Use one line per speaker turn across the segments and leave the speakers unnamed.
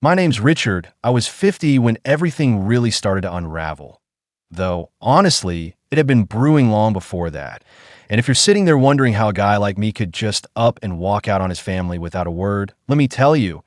My name's Richard. I was 50 when everything really started to unravel. Though, honestly, it had been brewing long before that. And if you're sitting there wondering how a guy like me could just up and walk out on his family without a word, let me tell you,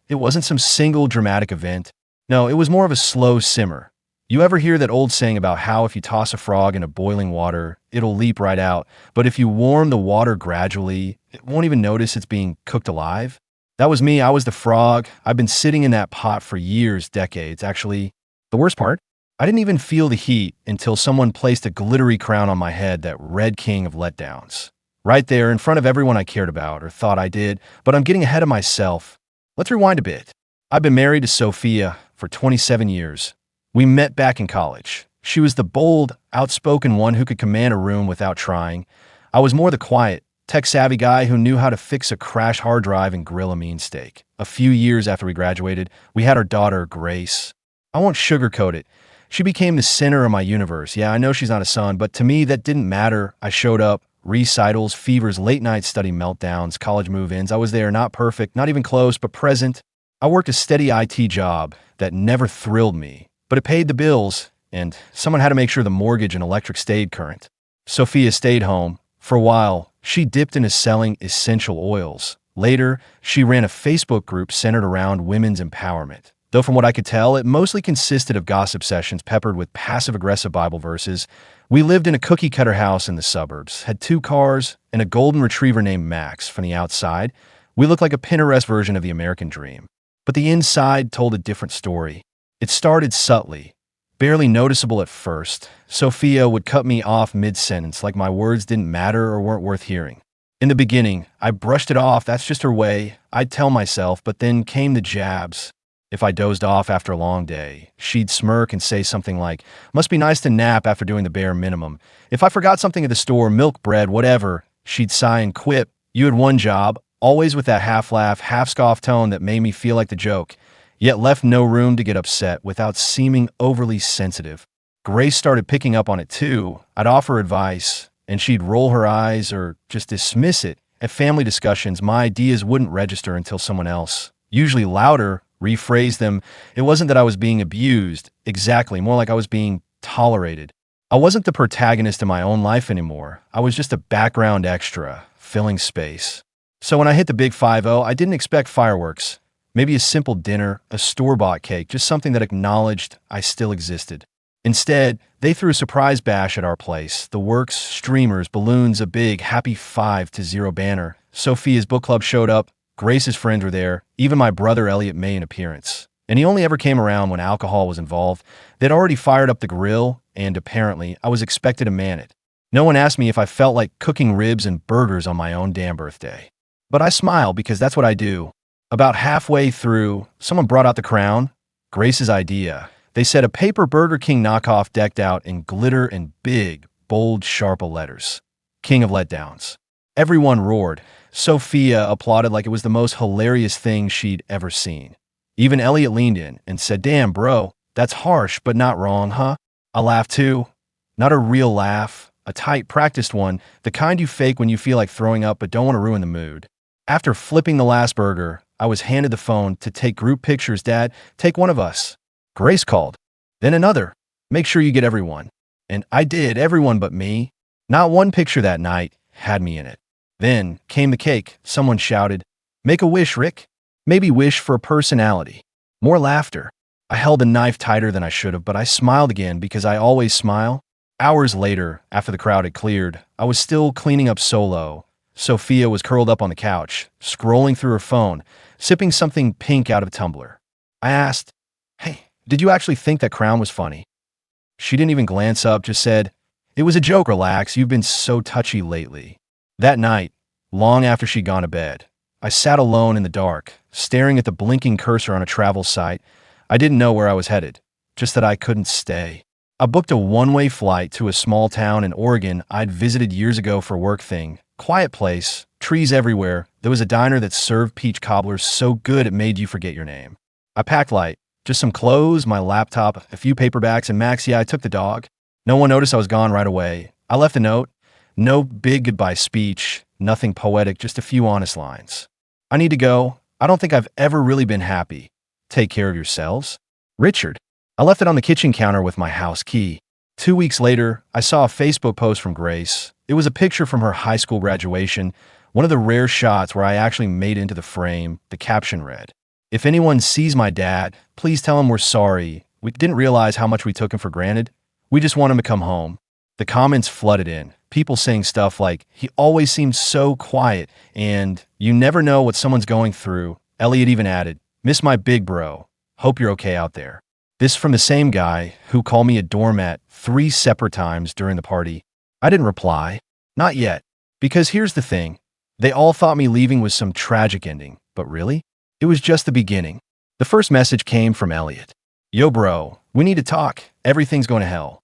it wasn't some single dramatic event. No, it was more of a slow simmer. You ever hear that old saying about how if you toss a frog into boiling water, it'll leap right out, but if you warm the water gradually, it won't even notice it's being cooked alive? That was me. I was the frog. I've been sitting in that pot for years, decades. Actually, the worst part? I didn't even feel the heat until someone placed a glittery crown on my head that read King of Letdowns. Right there in front of everyone I cared about, or thought I did, but I'm getting ahead of myself. Let's rewind a bit. I've been married to Sophia for 27 years. We met back in college. She was the bold, outspoken one who could command a room without trying. I was more the quiet, tech-savvy guy who knew how to fix a crash hard drive and grill a mean steak. A few years after we graduated, we had our daughter, Grace. I won't sugarcoat it. She became the center of my universe. Yeah, I know she's not a son, but to me, that didn't matter. I showed up. Recitals, fevers, late-night study meltdowns, college move-ins. I was there, not perfect, not even close, but present. I worked a steady IT job that never thrilled me, but it paid the bills, and someone had to make sure the mortgage and electric stayed current. Sophia stayed home. For a while, she dipped into selling essential oils. Later, she ran a Facebook group centered around women's empowerment. Though from what I could tell, it mostly consisted of gossip sessions peppered with passive-aggressive Bible verses. We lived in a cookie-cutter house in the suburbs, had 2 cars, and a golden retriever named Max. From the outside, we looked like a Pinterest version of the American dream. But the inside told a different story. It started subtly, barely noticeable at first. Sophia would cut me off mid-sentence like my words didn't matter or weren't worth hearing. In the beginning, I brushed it off. That's just her way. I'd tell myself, but then came the jabs. If I dozed off after a long day, she'd smirk and say something like, "Must be nice to nap after doing the bare minimum." If I forgot something at the store, milk, bread, whatever, she'd sigh and quip, "You had one job," always with that half-laugh, half-scoff tone that made me feel like the joke, yet left no room to get upset without seeming overly sensitive. Grace started picking up on it too. I'd offer advice, and she'd roll her eyes or just dismiss it. At family discussions, my ideas wouldn't register until someone else, usually louder, rephrase them. It wasn't that I was being abused, exactly, more like I was being tolerated. I wasn't the protagonist in my own life anymore. I was just a background extra, filling space. So when I hit the big 5-0, I didn't expect fireworks. Maybe a simple dinner, a store-bought cake, just something that acknowledged I still existed. Instead, they threw a surprise bash at our place. The works, streamers, balloons, a big happy 5-0 banner. Sophia's book club showed up. Grace's friends were there, even my brother Elliot made an appearance. And he only ever came around when alcohol was involved. They'd already fired up the grill, and apparently, I was expected to man it. No one asked me if I felt like cooking ribs and burgers on my own damn birthday. But I smile because that's what I do. About halfway through, someone brought out the crown. Grace's idea. They said a paper Burger King knockoff decked out in glitter and big, bold, sharp letters. King of Letdowns. Everyone roared. Sophia applauded like it was the most hilarious thing she'd ever seen. Even Elliot leaned in and said, "Damn, bro, that's harsh, but not wrong, huh?" I laughed too. Not a real laugh, a tight, practiced one, the kind you fake when you feel like throwing up but don't want to ruin the mood. After flipping the last burger, I was handed the phone to take group pictures. "Dad, take one of us." Grace called. Then another. "Make sure you get everyone." And I did, everyone but me. Not one picture that night had me in it. Then came the cake. Someone shouted, "Make a wish, Rick." Maybe wish for a personality. More laughter. I held the knife tighter than I should have, but I smiled again because I always smile. Hours later, after the crowd had cleared, I was still cleaning up solo. Sophia was curled up on the couch, scrolling through her phone, sipping something pink out of a tumbler. I asked, "Hey, did you actually think that crown was funny?" She didn't even glance up, just said, "It was a joke, relax, you've been so touchy lately." That night, long after she'd gone to bed, I sat alone in the dark, staring at the blinking cursor on a travel site. I didn't know where I was headed, just that I couldn't stay. I booked a one-way flight to a small town in Oregon I'd visited years ago for a work thing. Quiet place, trees everywhere. There was a diner that served peach cobblers so good it made you forget your name. I packed light, just some clothes, my laptop, a few paperbacks, and Max. Yeah, I took the dog. No one noticed I was gone right away. I left a note. No big goodbye speech, nothing poetic, just a few honest lines. "I need to go. I don't think I've ever really been happy. take care of yourselves? Richard. I left it on the kitchen counter with my house key. 2 weeks later, I saw a Facebook post from Grace. It was a picture from her high school graduation, one of the rare shots where I actually made it into the frame. The caption read, "If anyone sees my dad, please tell him we're sorry. We didn't realize how much we took him for granted. We just want him to come home." The comments flooded in, people saying stuff like, "He always seemed so quiet," and "You never know what someone's going through." Elliot even added, "Miss my big bro. Hope you're okay out there." This from the same guy who called me a doormat 3 separate times during the party. I didn't reply. Not yet. Because here's the thing. They all thought me leaving was some tragic ending, but really? It was just the beginning. The first message came from Elliot. "Yo bro, we need to talk. Everything's going to hell."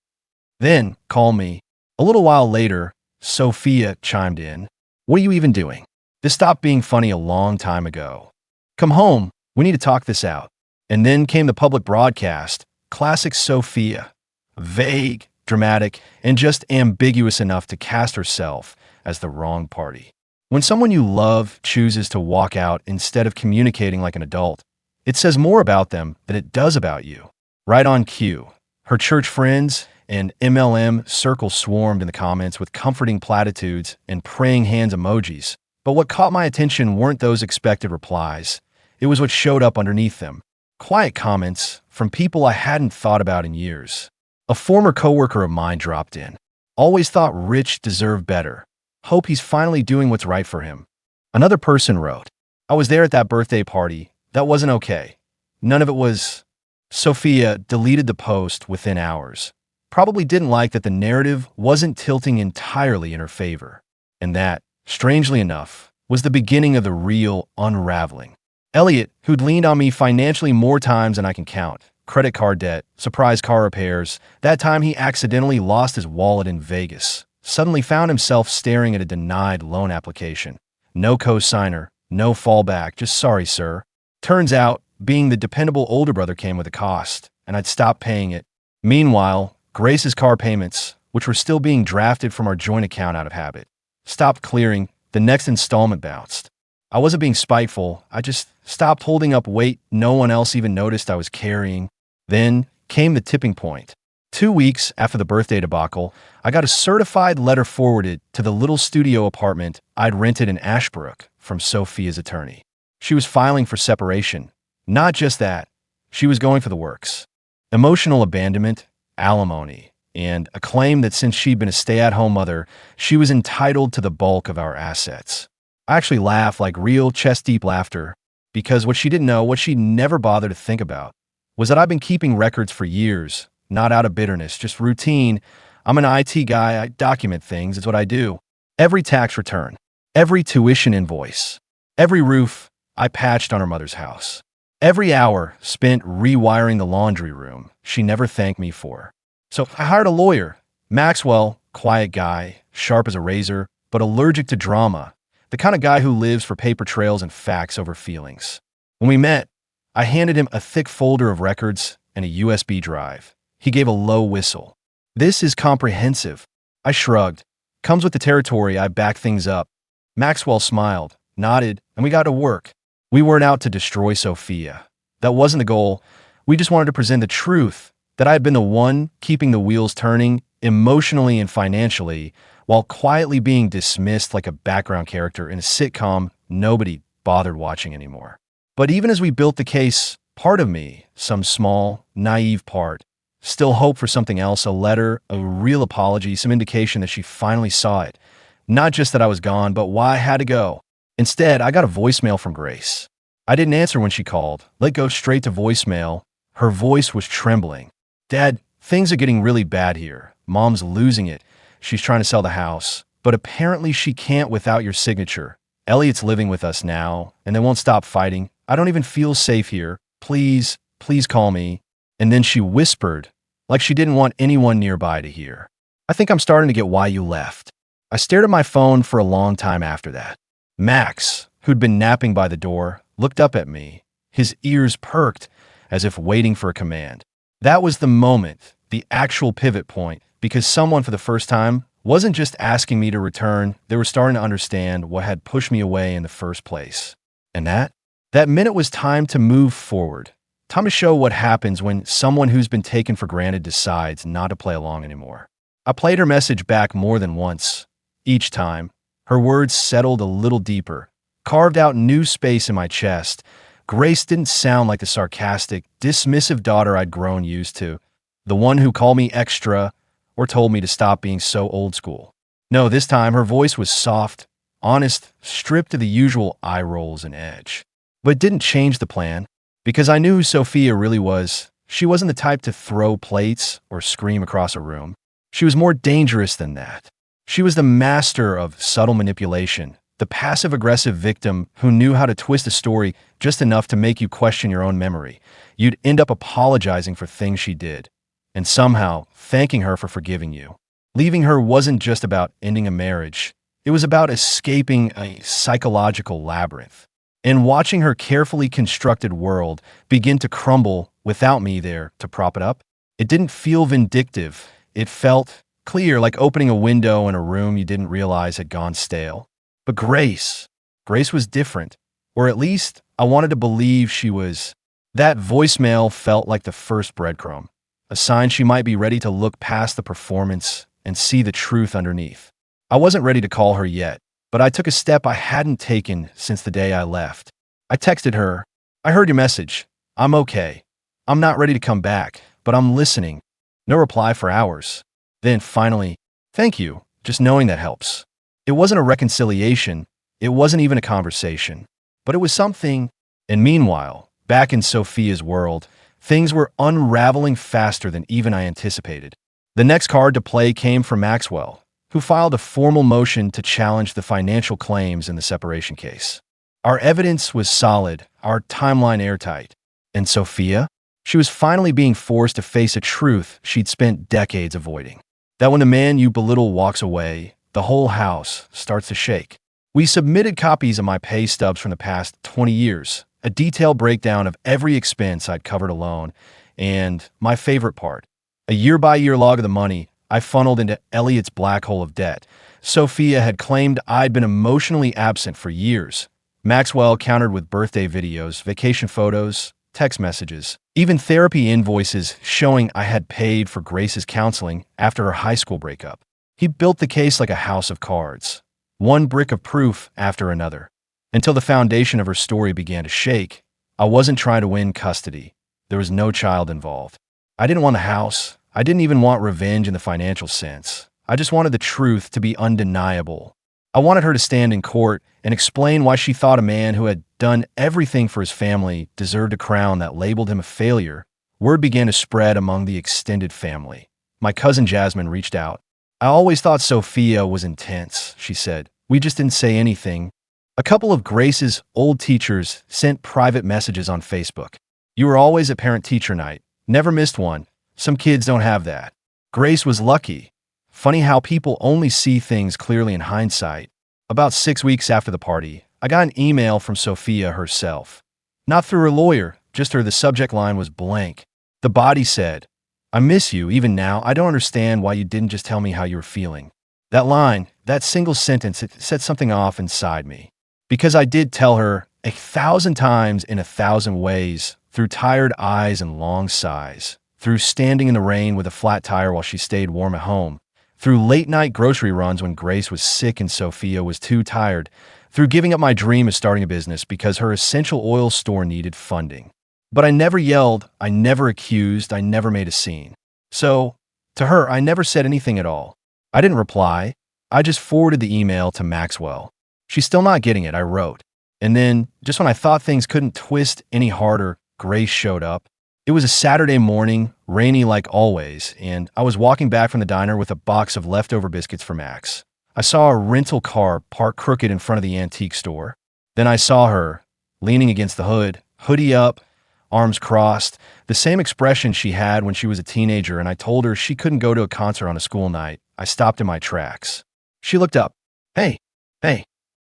Then, call me. A little while later, Sophia chimed in. "What are you even doing? This stopped being funny a long time ago. Come home. We need to talk this out." And then came the public broadcast. Classic Sophia. Vague, dramatic, and just ambiguous enough to cast herself as the wrong party. When someone you love chooses to walk out instead of communicating like an adult, it says more about them than it does about you. Right on cue. Her church friends and MLM circle swarmed in the comments with comforting platitudes and praying hands emojis. But what caught my attention weren't those expected replies. It was what showed up underneath them. Quiet comments from people I hadn't thought about in years. A former coworker of mine dropped in. "Always thought Rich deserved better. Hope he's finally doing what's right for him." Another person wrote, "I was there at that birthday party. That wasn't okay. None of it was." Sophia deleted the post within hours. Probably didn't like that the narrative wasn't tilting entirely in her favor. And that, strangely enough, was the beginning of the real unraveling. Elliot, who'd leaned on me financially more times than I can count, credit card debt, surprise car repairs, that time he accidentally lost his wallet in Vegas, suddenly found himself staring at a denied loan application. No co-signer, no fallback, just "Sorry, sir." Turns out, being the dependable older brother came with a cost, and I'd stopped paying it. Meanwhile, Grace's car payments, which were still being drafted from our joint account out of habit, stopped clearing. The next installment bounced. I wasn't being spiteful. I just stopped holding up weight no one else even noticed I was carrying. Then came the tipping point. 2 weeks after the birthday debacle, I got a certified letter forwarded to the little studio apartment I'd rented in Ashbrook from Sophia's attorney. She was filing for separation. Not just that, she was going for the works. Emotional abandonment, alimony, and a claim that since she'd been a stay-at-home mother, she was entitled to the bulk of our assets. I actually laughed like real chest-deep laughter, because what she didn't know, what she never bothered to think about, was that I've been keeping records for years, not out of bitterness, just routine. I'm an IT guy, I document things, it's what I do. Every tax return, every tuition invoice, every roof I patched on her mother's house, every hour spent rewiring the laundry room she never thanked me for. So I hired a lawyer, Maxwell, quiet guy, sharp as a razor, but allergic to drama. The kind of guy who lives for paper trails and facts over feelings. When we met, I handed him a thick folder of records and a USB drive. He gave a low whistle. "This is comprehensive." I shrugged. "Comes with the territory, I back things up." Maxwell smiled, nodded, and we got to work. We weren't out to destroy Sophia. That wasn't the goal. We just wanted to present the truth, that I had been the one keeping the wheels turning, emotionally and financially, while quietly being dismissed like a background character in a sitcom nobody bothered watching anymore. But even as we built the case, part of me, some small, naive part, still hoped for something else, a letter, a real apology, some indication that she finally saw it. Not just that I was gone, but why I had to go. Instead, I got a voicemail from Grace. I didn't answer when she called. Let go straight to voicemail. Her voice was trembling. "Dad, things are getting really bad here. Mom's losing it. She's trying to sell the house, but apparently she can't without your signature. Elliot's living with us now, and they won't stop fighting. I don't even feel safe here. Please, please call me." And then she whispered, like she didn't want anyone nearby to hear, "I think I'm starting to get why you left." I stared at my phone for a long time after that. Max, who'd been napping by the door, looked up at me. His ears perked, as if waiting for a command. That was the moment, the actual pivot point, because someone for the first time wasn't just asking me to return, they were starting to understand what had pushed me away in the first place. And that meant it was time to move forward. Time to show what happens when someone who's been taken for granted decides not to play along anymore. I played her message back more than once. Each time, her words settled a little deeper, carved out new space in my chest. Grace didn't sound like the sarcastic, dismissive daughter I'd grown used to, the one who called me extra or told me to stop being so old school. No, this time her voice was soft, honest, stripped of the usual eye rolls and edge. But it didn't change the plan, because I knew who Sophia really was. She wasn't the type to throw plates or scream across a room. She was more dangerous than that. She was the master of subtle manipulation, the passive-aggressive victim who knew how to twist a story just enough to make you question your own memory. You'd end up apologizing for things she did, and somehow thanking her for forgiving you. Leaving her wasn't just about ending a marriage. It was about escaping a psychological labyrinth. And watching her carefully constructed world begin to crumble without me there to prop it up, it didn't feel vindictive. It felt clear, like opening a window in a room you didn't realize had gone stale. But Grace was different, or at least I wanted to believe she was. That voicemail felt like the first breadcrumb, a sign she might be ready to look past the performance and see the truth underneath. I wasn't ready to call her yet, but I took a step I hadn't taken since the day I left. I texted her, "I heard your message. I'm okay. I'm not ready to come back, but I'm listening." No reply for hours. Then finally, "Thank you. Just knowing that helps." It wasn't a reconciliation. It wasn't even a conversation, but it was something. And meanwhile, back in Sophia's world, things were unraveling faster than even I anticipated. The next card to play came from Maxwell, who filed a formal motion to challenge the financial claims in the separation case. Our evidence was solid, our timeline airtight. And Sophia? She was finally being forced to face a truth she'd spent decades avoiding. That when the man you belittle walks away, the whole house starts to shake. We submitted copies of my pay stubs from the past 20 years, a detailed breakdown of every expense I'd covered alone, and my favorite part, a year-by-year log of the money I funneled into Elliot's black hole of debt. Sophia had claimed I'd been emotionally absent for years. Maxwell countered with birthday videos, vacation photos, text messages, even therapy invoices showing I had paid for Grace's counseling after her high school breakup. He built the case like a house of cards, one brick of proof after another, until the foundation of her story began to shake. I wasn't trying to win custody. There was no child involved. I didn't want the house. I didn't even want revenge in the financial sense. I just wanted the truth to be undeniable. I wanted her to stand in court and explain why she thought a man who had done everything for his family deserved a crown that labeled him a failure. Word began to spread among the extended family. My cousin Jasmine reached out. "I always thought Sophia was intense," she said. "We just didn't say anything." A couple of Grace's old teachers sent private messages on Facebook. "You were always at parent-teacher night. Never missed one. Some kids don't have that." Grace was lucky. Funny how people only see things clearly in hindsight. About 6 weeks after the party, I got an email from Sophia herself. Not through her lawyer, just her. The subject line was blank. The body said, "I miss you even now. I don't understand why you didn't just tell me how you were feeling." That line, that single sentence, it set something off inside me. Because I did tell her 1,000 times in 1,000 ways, through tired eyes and long sighs, through standing in the rain with a flat tire while she stayed warm at home, through late-night grocery runs when Grace was sick and Sophia was too tired, through giving up my dream of starting a business because her essential oil store needed funding. But I never yelled, I never accused, I never made a scene. So, to her, I never said anything at all. I didn't reply. I just forwarded the email to Maxwell. "She's still not getting it," I wrote. And then, just when I thought things couldn't twist any harder, Grace showed up. It was a Saturday morning, rainy like always, and I was walking back from the diner with a box of leftover biscuits for Max. I saw a rental car parked crooked in front of the antique store. Then I saw her, leaning against the hood, hoodie up, arms crossed, the same expression she had when she was a teenager, and I told her she couldn't go to a concert on a school night. I stopped in my tracks. She looked up. "Hey, hey."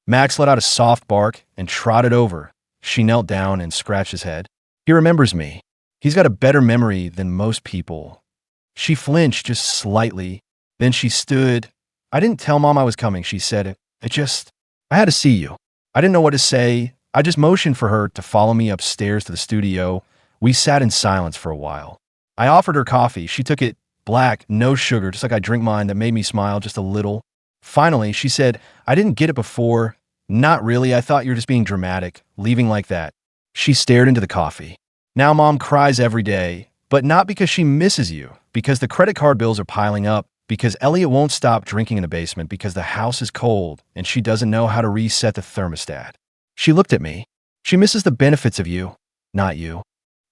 Max let out a soft bark and trotted over. She knelt down and scratched his head. "He remembers me. He's got a better memory than most people." She flinched just slightly. Then she stood. "I didn't tell Mom I was coming," she said. I had to see you." I didn't know what to say. I just motioned for her to follow me upstairs to the studio. We sat in silence for a while. I offered her coffee. She took it black, no sugar, just like I drink mine. That made me smile just a little. Finally, she said, I didn't get it before. Not really. I thought you were just being dramatic, leaving like that. She stared into the coffee. Now Mom cries every day, but not because she misses you, because the credit card bills are piling up, because Elliot won't stop drinking in the basement, because the house is cold and she doesn't know how to reset the thermostat. She looked at me. She misses the benefits of you, not you.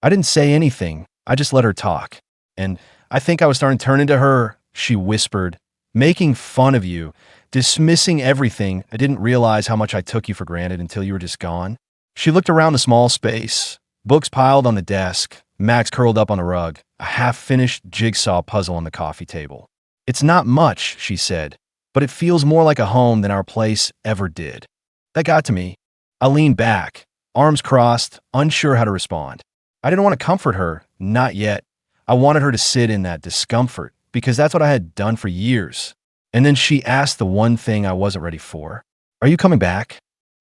I didn't say anything. I just let her talk. And I think I was starting to turn into her, she whispered, making fun of you, dismissing everything. I didn't realize how much I took you for granted until you were just gone. She looked around the small space, books piled on the desk, Max curled up on the rug, a half-finished jigsaw puzzle on the coffee table. It's not much, she said, but it feels more like a home than our place ever did. That got to me. I leaned back, arms crossed, unsure how to respond. I didn't want to comfort her, not yet. I wanted her to sit in that discomfort, because that's what I had done for years. And then she asked the one thing I wasn't ready for. Are you coming back?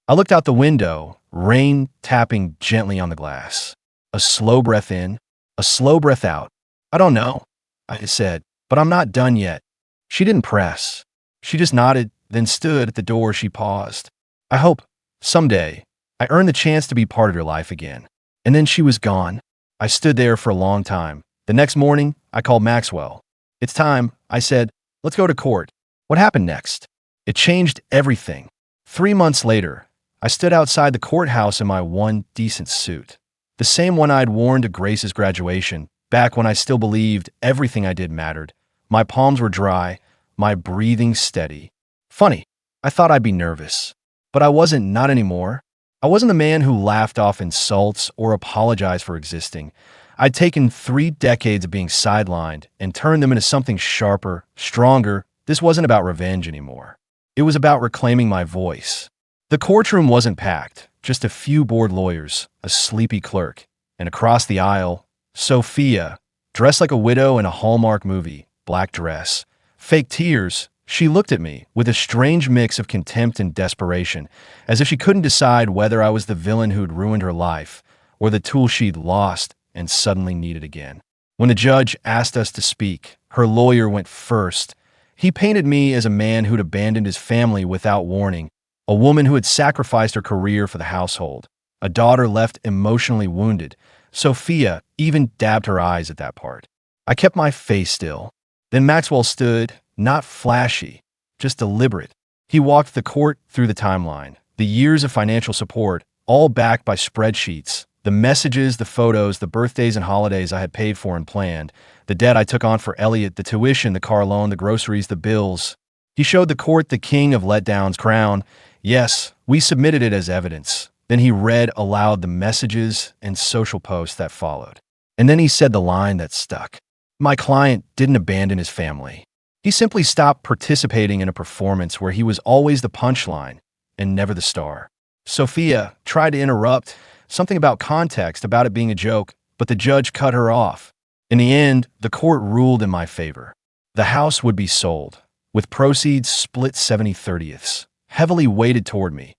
I looked out the window, rain tapping gently on the glass. A slow breath in, a slow breath out. I don't know, I said, but I'm not done yet. She didn't press. She just nodded, then stood at the door. She paused. I hope, someday, I earn the chance to be part of your life again. And then she was gone. I stood there for a long time. The next morning, I called Maxwell. It's time, I said. Let's go to court. What happened next? It changed everything. 3 months later, I stood outside the courthouse in my one decent suit. The same one I'd worn to Grace's graduation, back when I still believed everything I did mattered. My palms were dry, my breathing steady. Funny, I thought I'd be nervous. But I wasn't, not anymore. I wasn't the man who laughed off insults or apologized for existing. I'd taken 3 decades of being sidelined and turned them into something sharper, stronger. This wasn't about revenge anymore. It was about reclaiming my voice. The courtroom wasn't packed, just a few bored lawyers, a sleepy clerk, and across the aisle, Sophia, dressed like a widow in a Hallmark movie, black dress, fake tears. She looked at me with a strange mix of contempt and desperation, as if she couldn't decide whether I was the villain who'd ruined her life or the tool she'd lost and suddenly needed again. When the judge asked us to speak, her lawyer went first. He painted me as a man who'd abandoned his family without warning, a woman who had sacrificed her career for the household, a daughter left emotionally wounded. Sophia even dabbed her eyes at that part. I kept my face still. Then Maxwell stood, not flashy, just deliberate. He walked the court through the timeline, the years of financial support, all backed by spreadsheets, the messages, the photos, the birthdays and holidays I had paid for and planned, the debt I took on for Elliot, the tuition, the car loan, the groceries, the bills. He showed the court the king of letdowns crown. Yes, we submitted it as evidence. Then he read aloud the messages and social posts that followed. And then he said the line that stuck. My client didn't abandon his family. He simply stopped participating in a performance where he was always the punchline and never the star. Sophia tried to interrupt, something about context, about it being a joke, but the judge cut her off. In the end, the court ruled in my favor. The house would be sold, with proceeds split 70/30ths, heavily weighted toward me.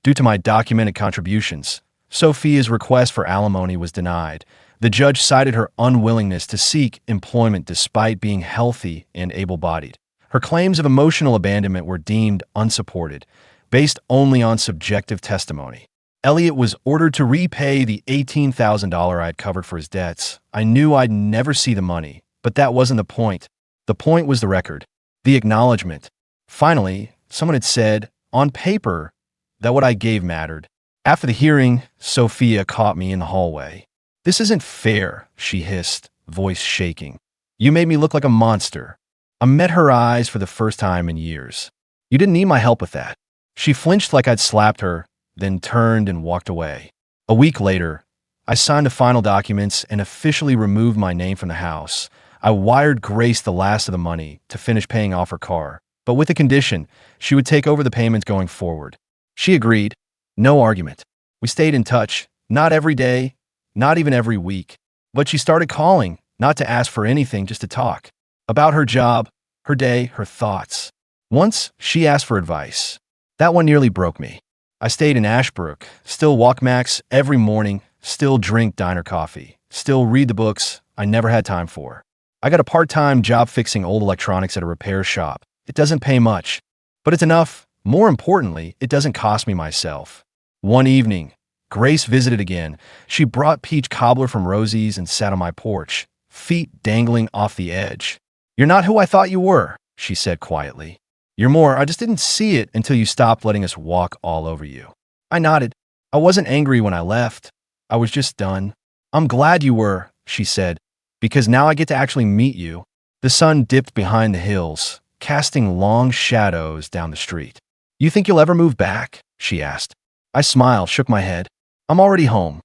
Due to my documented contributions, Sophia's request for alimony was denied. The judge cited her unwillingness to seek employment despite being healthy and able-bodied. Her claims of emotional abandonment were deemed unsupported, based only on subjective testimony. Elliot was ordered to repay the $18,000 I had covered for his debts. I knew I'd never see the money, but that wasn't the point. The point was the record, the acknowledgement. Finally, someone had said, on paper, that what I gave mattered. After the hearing, Sophia caught me in the hallway. This isn't fair, she hissed, voice shaking. You made me look like a monster. I met her eyes for the first time in years. You didn't need my help with that. She flinched like I'd slapped her, then turned and walked away. A week later, I signed the final documents and officially removed my name from the house. I wired Grace the last of the money to finish paying off her car, but with a condition: she would take over the payments going forward. She agreed. No argument. We stayed in touch, not every day, not even every week, but she started calling, not to ask for anything, just to talk. About her job, her day, her thoughts. Once, she asked for advice. That one nearly broke me. I stayed in Ashbrook, still walk Max every morning, still drink diner coffee, still read the books I never had time for. I got a part-time job fixing old electronics at a repair shop. It doesn't pay much, but it's enough. More importantly, it doesn't cost me myself. One evening, Grace visited again. She brought peach cobbler from Rosie's and sat on my porch, feet dangling off the edge. "You're not who I thought you were," she said quietly. "You're more. I just didn't see it until you stopped letting us walk all over you." I nodded. I wasn't angry when I left. I was just done. "I'm glad you were," she said, "because now I get to actually meet you." The sun dipped behind the hills, casting long shadows down the street. "You think you'll ever move back?" she asked. I smiled, shook my head. "I'm already home."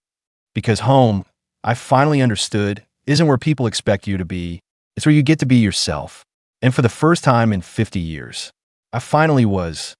Because home, I finally understood, isn't where people expect you to be. It's where you get to be yourself. And for the first time in 50 years, I finally was.